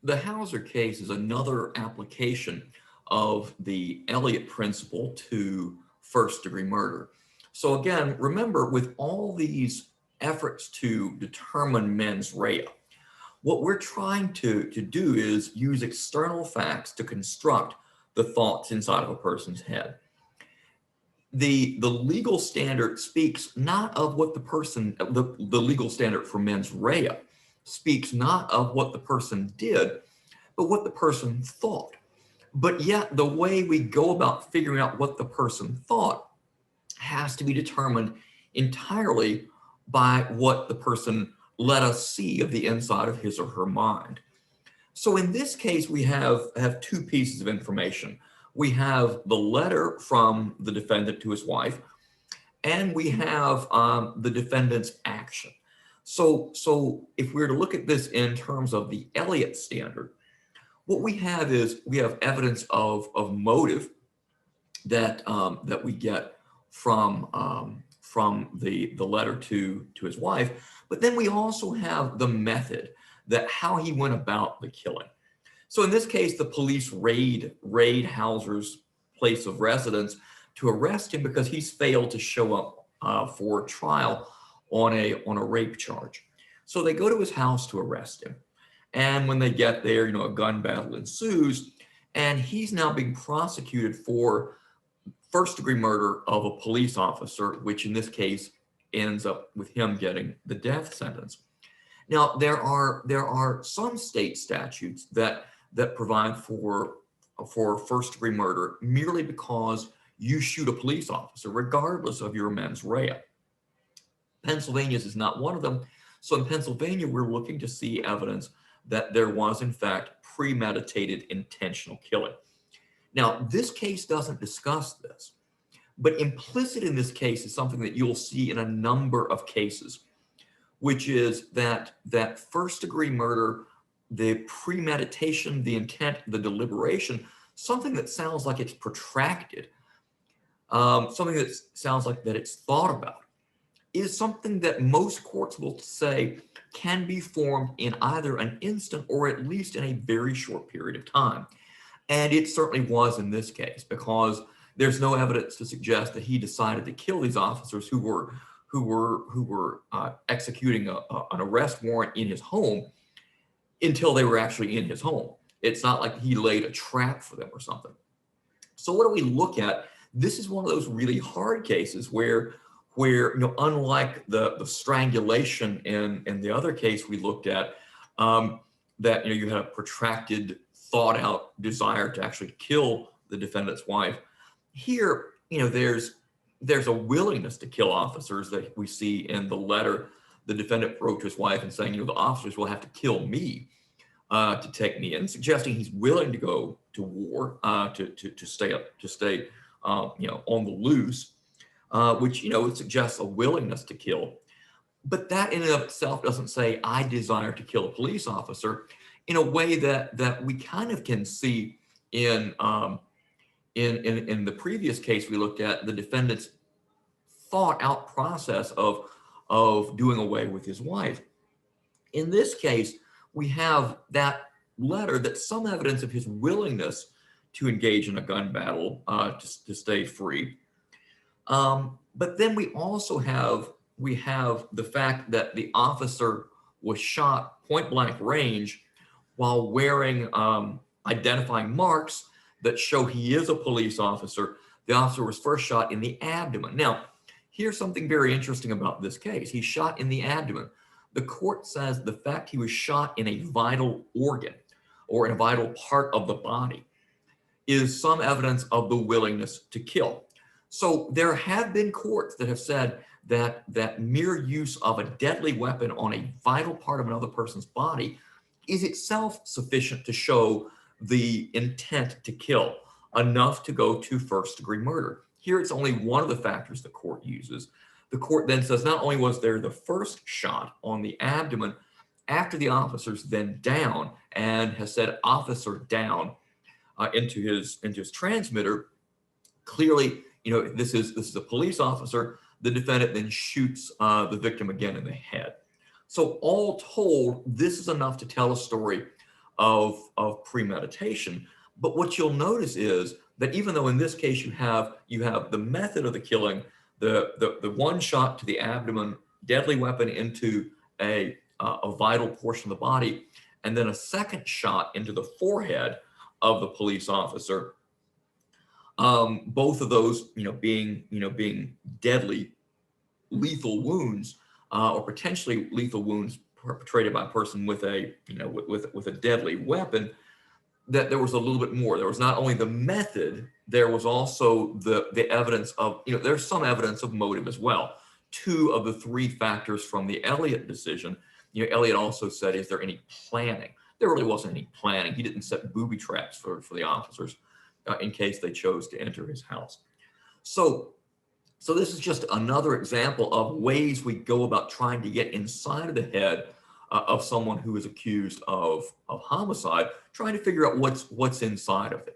The Hauser case is another application of the Elliott principle to first-degree murder. So again, remember, with all these efforts to determine mens rea, what we're trying to do is use external facts to construct the thoughts inside of a person's head. The legal standard speaks not of what the person, the legal standard for mens rea speaks not of what the person did, but what the person thought. But yet, the way we go about figuring out what the person thought has to be determined entirely by what the person let us see of the inside of his or her mind. So in this case, we have two pieces of information. We have the letter from the defendant to his wife, and we have the defendant's action. So if we were to look at this in terms of the Elliott standard, what we have is we have evidence of motive that we get from the letter to his wife, but then we also have the method, that how he went about the killing. So in this case, the police raid Hauser's place of residence to arrest him because he's failed to show up for trial on a rape charge. So they go to his house to arrest him. And when they get there, a gun battle ensues, and he's now being prosecuted for first-degree murder of a police officer, which in this case ends up with him getting the death sentence. Now, there are some state statutes that provide for first-degree murder merely because you shoot a police officer, regardless of your mens rea. Pennsylvania's is not one of them. So in Pennsylvania, we're looking to see evidence that there was, in fact, premeditated intentional killing. Now, this case doesn't discuss this, but implicit in this case is something that you'll see in a number of cases, which is that first-degree murder, the premeditation, the intent, the deliberation, something that sounds like it's protracted, something that sounds like that it's thought about, is something that most courts will say can be formed in either an instant or at least in a very short period of time. And it certainly was in this case, because there's no evidence to suggest that he decided to kill these officers who were executing an arrest warrant in his home until they were actually in his home. It's not like he laid a trap for them or something. So what do we look at? This is one of those really hard cases where unlike the strangulation in the other case we looked at, that you had a protracted, thought out desire to actually kill the defendant's wife. Here, there's a willingness to kill officers that we see in the letter the defendant wrote to his wife and saying, the officers will have to kill me to take me in, suggesting he's willing to go to war to stay on the loose. Which, it suggests a willingness to kill. But that in and of itself doesn't say, I desire to kill a police officer, in a way that we kind of can see in the previous case we looked at, the defendant's thought out process of doing away with his wife. In this case, we have that letter, that's some evidence of his willingness to engage in a gun battle to stay free. But then we also have the fact that the officer was shot point blank range while wearing identifying marks that show he is a police officer. The officer was first shot in the abdomen. Now, here's something very interesting about this case. He's shot in the abdomen. The court says the fact he was shot in a vital organ or in a vital part of the body is some evidence of the willingness to kill. So there have been courts that have said that mere use of a deadly weapon on a vital part of another person's body is itself sufficient to show the intent to kill, enough to go to first-degree murder. Here, it's only one of the factors the court uses. The court then says not only was there the first shot on the abdomen, after the officer's then down and has said officer down into his transmitter, clearly, this is a police officer. The defendant then shoots the victim again in the head. So all told, this is enough to tell a story of premeditation. But what you'll notice is that even though in this case you have the method of the killing, the one shot to the abdomen, deadly weapon into a vital portion of the body, and then a second shot into the forehead of the police officer. Both of those, being deadly, lethal wounds, or potentially lethal wounds perpetrated by a person with with a deadly weapon. That there was a little bit more. There was not only the method, there was also the evidence of, there's some evidence of motive as well. Two of the three factors from the Elliott decision, Elliott also said, is there any planning? There really wasn't any planning. He didn't set booby traps for the officers in case they chose to enter his house. So this is just another example of ways we go about trying to get inside of the head of someone who is accused of homicide, trying to figure out what's inside of them.